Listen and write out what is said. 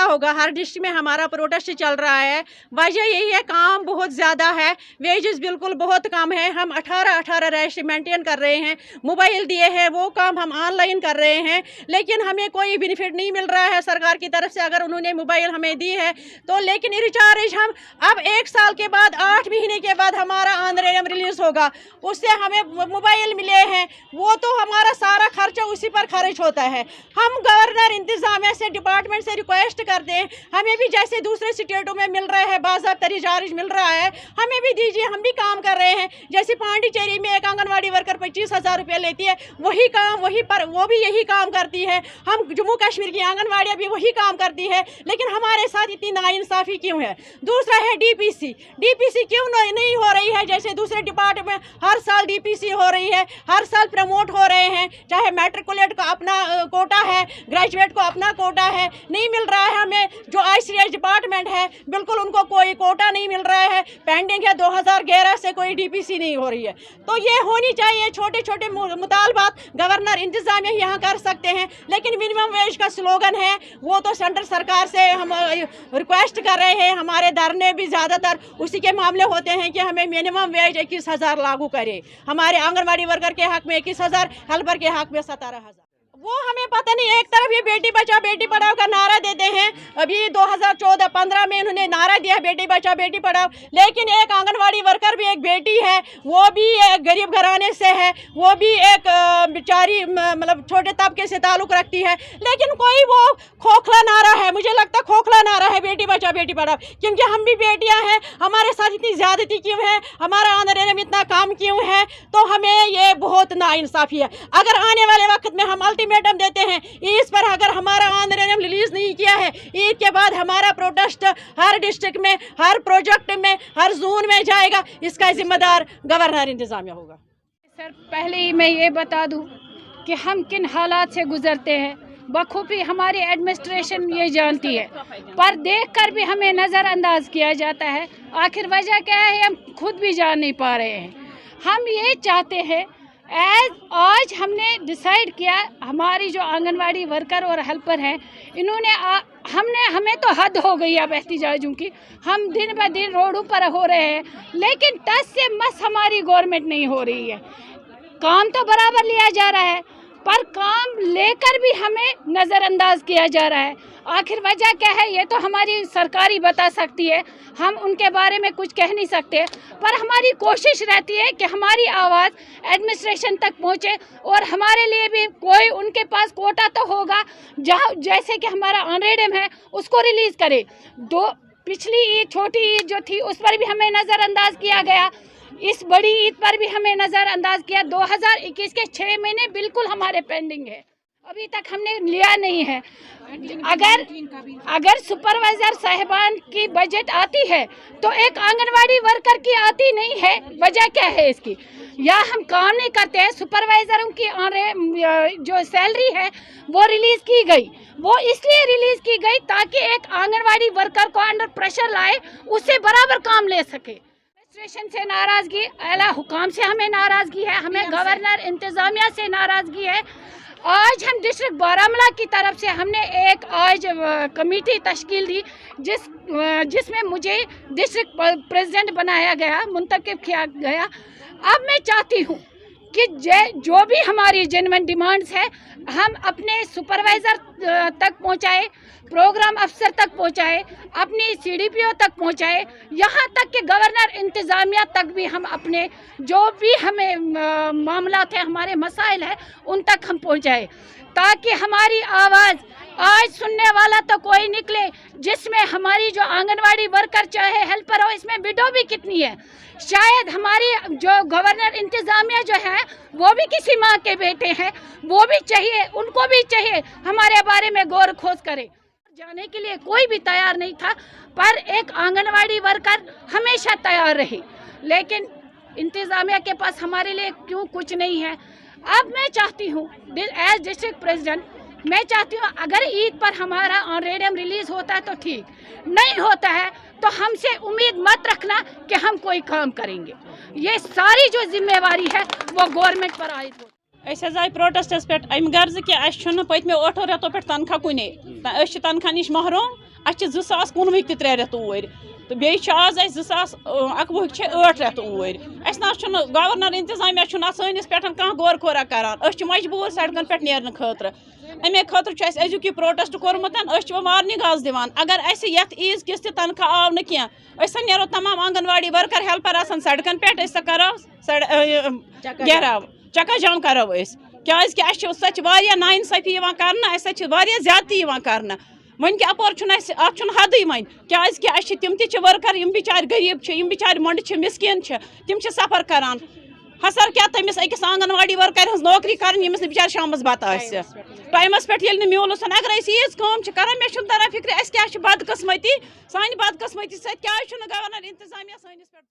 होगा, हर डिस्ट्रिक्ट में हमारा प्रोटेस्ट चल रहा है। वजह यही है, काम बहुत ज़्यादा है, वेजेस बिल्कुल बहुत कम है। हम 18 रेस्ट मेंटेन कर रहे हैं, मोबाइल दिए हैं, वो काम हम ऑनलाइन कर रहे हैं, लेकिन हमें कोई बेनिफिट नहीं मिल रहा है सरकार की तरफ से। अगर उन्होंने मोबाइल हमें दी है तो, लेकिन रिचार्ज हम अब 1 साल के बाद 8 महीने के बाद हमारा ऑनरेडियम रिलीज होगा, उससे हमें मोबाइल मिले हैं, वो तो हमारा सारा खर्चा उसी पर खर्च होता है। हम गवर्नर इंतजामिया से, डिपार्टमेंट से रिक्वेस्ट करते हैं, हमें भी जैसे दूसरे स्टेटों में मिल रहा है, बाज़ाब्ता रिचार्ज मिल रहा है, हमें भी दीजिए, हम भी काम कर रहे हैं। जैसे पांडिचेरी में एक आंगनवाड़ी वर्कर 25,000 रुपये लेती है, वही काम वहीं पर वो भी यही काम करती है। हम जम्मू कश्मीर की आंगनवाड़ियाँ भी वही काम करती है, लेकिन हमारे साथ इतनी नाइंसाफ़ी क्यों है? दूसरा है डीपीसी क्यों नहीं हो रही है? जैसे दूसरे डिपार्टमेंट हर साल डीपीसी हो रही है, हर साल प्रमोट हो रहे हैं, चाहे मैट्रिकुलेट को अपना कोटा है, ग्रेजुएट को अपना कोटा है, नहीं मिल रहा है हमें। जो ICS डिपार्टमेंट है, बिल्कुल उनको कोई कोटा नहीं मिल रहा है, पेंडिंग है, 2011 से कोई डीपीसी नहीं हो रही है। तो ये होनी चाहिए। छोटे छोटे मुतालबात गवर्नर इंतजामिया यहाँ कर सकते हैं, लेकिन मिनिमम वेज का स्लोगन है, वो तो सेंट्रल सरकार से हम रिक्वेस्ट कर रहे हैं। हमारे धरने भी ज़्यादातर उसी के मामले होते हैं कि हमें मिनिमम वेज 21,000 लागू करे, हमारे आंगनवाड़ी वर्कर के हक में 21,000, हेल्पर के हक में 17,000। वो हमें पता नहीं, एक तरफ ये बेटी बचाओ बेटी पढ़ाओ का नारा देते हैं, अभी 2014-15 में इन्होंने नारा दिया बेटी बचाओ बेटी पढ़ाओ, लेकिन एक आंगनवाड़ी वर्कर भी एक बेटी है, वो भी एक गरीब घराने से है, वो भी एक बेचारी मतलब छोटे तबके से ताल्लुक़ रखती है, लेकिन कोई वो खोखला नारा है, मुझे लगता है खोखला नारा है बेटी बचाओ बेटी पढ़ाओ, क्योंकि हम भी बेटियाँ हैं, हमारे साथ इतनी ज़्यादती क्यों है, हमारा ऑनरेरियम इतना कम क्यों है? तो हमें ये बहुत नाइंसाफ़ी है। अगर आने वाले वक्त में हम अल्टीमेटम देते हैं ईद पर, अगर हमारा ऑनरेरियम रिलीज नहीं किया है, ईद के बाद हमारा प्रोटेस्ट हर डिस्ट्रिक्ट में, हर प्रोजेक्ट में, हर जोन में जाएगा, इसका जिम्मेदार गवर्नर इंतजामिया होगा। सर, पहले ही मैं ये बता दूं कि हम किन हालात से गुजरते हैं, बखूबी हमारी एडमिनिस्ट्रेशन ये जानती है, पर देखकर भी हमें नज़रअंदाज किया जाता है। आखिर वजह क्या है, हम खुद भी जान नहीं पा रहे हैं। हम ये चाहते हैं, आज हमने डिसाइड किया, हमारी जो आंगनवाड़ी वर्कर और हेल्पर हैं, इन्होंने हमें तो हद हो गई अब एहतिजाजों की। हम दिन ब दिन रोडों पर हो रहे हैं, लेकिन टस से मस हमारी गवर्नमेंट नहीं हो रही है। काम तो बराबर लिया जा रहा है, पर काम लेकर भी हमें नज़रअंदाज किया जा रहा है। आखिर वजह क्या है, ये तो हमारी सरकार ही बता सकती है, हम उनके बारे में कुछ कह नहीं सकते, पर हमारी कोशिश रहती है कि हमारी आवाज़ एडमिनिस्ट्रेशन तक पहुँचे, और हमारे लिए भी कोई उनके पास कोटा तो होगा, जहाँ जैसे कि हमारा ऑनरेडियम है उसको रिलीज़ करे। पिछली ईद, छोटी ईद जो थी, उस पर भी हमें नज़रअंदाज किया गया, इस बड़ी ईद पर भी हमें नज़रअंदाज किया। 2021 के 6 महीने बिल्कुल हमारे पेंडिंग है, अभी तक हमने लिया नहीं है। अगर सुपरवाइजर साहिबान की बजट आती है तो एक आंगनवाड़ी वर्कर की आती नहीं है, वजह क्या है इसकी? या हम काम नहीं करते हैं? सुपरवाइजरों की जो सैलरी है वो रिलीज़ की गई, वो इसलिए रिलीज़ की गई ताकि एक आंगनवाड़ी वर्कर को अंडर प्रेशर लाए, उससे बराबर काम ले सके। एडमिनिस्ट्रेशन से नाराज़गी, आला हुकाम से हमें नाराज़गी है, हमें गवर्नर इंतज़ामिया से नाराज़गी है। आज हम डिस्ट्रिक्ट बारामूला की तरफ से हमने एक आज कमेटी तश्कील दी, जिसमें मुझे डिस्ट्रिक्ट प्रेसिडेंट बनाया गया, मुंतखब किया गया। अब मैं चाहती हूँ कि जो भी हमारी जेन्युइन डिमांड्स है, हम अपने सुपरवाइज़र तक पहुँचाए, प्रोग्राम अफसर तक पहुँचाए, अपनी CDPO तक पहुँचाए, यहाँ तक कि गवर्नर इंतज़ामिया तक भी हम अपने जो भी हमें मामला थे, हमारे मसाइल हैं, उन तक हम पहुँचाए, ताकि हमारी आवाज़ आज सुनने वाला तो कोई निकले। जिसमें हमारी जो आंगनवाड़ी वर्कर चाहे हेल्पर हो, इसमें विडो भी कितनी है, शायद हमारी जो गवर्नर इंतज़ामिया जो है वो भी किसी माँ के बेटे हैं, वो भी चाहिए, उनको भी चाहिए हमारे बारे में गौर खोज करे। जाने के लिए कोई भी तैयार नहीं था, पर एक आंगनवाड़ी वर्कर हमेशा तैयार रही, लेकिन इंतज़ामिया के पास हमारे लिए क्यों कुछ नहीं है। अब मैं चाहती हूँ एज डिस्ट्रिक्ट प्रेसिडेंट, मैं चाहती हूँ अगर ईद पर हमारा ऑनरेडियम रिलीज़ होता है तो ठीक, नहीं होता है तो हमसे उम्मीद मत रखना कि हम कोई काम करेंगे। ये सारी जो जिम्मेवारी है वो गवर्नमेंट पर आयद हो। आई प्रोटेस्टस पे अम गर्ज कि अस पत्मे 8 रेतों पे तनख्वाह कुने, तनख्वाह नश महरूम, اَسہِ چھِ 2019 تہِ 3 رٮ۪تھ اوٗرۍ تہٕ بیٚیہِ چھِ آز اَسہِ 2021 چھِ 8 رٮ۪تھ اوٗرۍ اَسہِ نہ چھُنہٕ گورنر انتظامیہ چھُنہٕ اَتھ سٲنِس پٮ۪ٹھ کانٛہہ غور کورا کران أسۍ چھِ مجبوٗر سڑکن پٮ۪ٹھ نیرنہٕ خٲطرٕ اَمے خٲطرٕ چھُ اَسہِ أزیُک یہِ پروٹیسٹ کوٚرمُت أسۍ چھِ وۄنۍ وارنِنٛگ آز دِوان اگر اَسہِ یَتھ عیٖز کِس تہِ تنخواہ آو نہٕ کینٛہہ أسۍ نیرو تمام آنگن واڑی ورکر ہیلپر آسان سڑکن پٮ۪ٹھ أسۍ کرو گہراو چکا جام کرو أسۍ کیٛازِکہِ اَسہِ چھِ سۄ چھِ واریاہ نااِنصٲفی یِوان کرنہٕ اَسہِ سۭتۍ چھِ واریاہ زیادتی یِوان کرنہٕ وۄنۍ کہِ اَپور چھُنہٕ اَسہِ اَتھ چھُنہٕ حدٕے وۄنۍ کیٛازِکہِ اَسہِ چھِ تِم تہِ چھِ ؤرکر یِم بِچارِ غریٖب چھِ یِم بِچارِ مۄنڈٕ چھِ مِسکیٖن چھِ تِم چھِ سفر کران حسر کیٛاہ تٔمِس أکِس آنگن واڑی ورکر ہٕنٛز نوکری کرٕنۍ ییٚمِس نہٕ بِچارِ شامَس بَتہٕ آسہِ ٹایمَس پٮ۪ٹھ ییٚلہِ نہٕ میوٗلُس اگر أسۍ ییٖژ کٲم چھِ کران مےٚ چھُنہٕ تران فِکرِ اَسہِ کیٛاہ چھِ بدقٕسمٔتی سانہِ بدقٕسمٔتی سۭتۍ کیٛازِ چھُنہٕ گورنر انتظامیہ سٲنِس پٮ۪ٹھ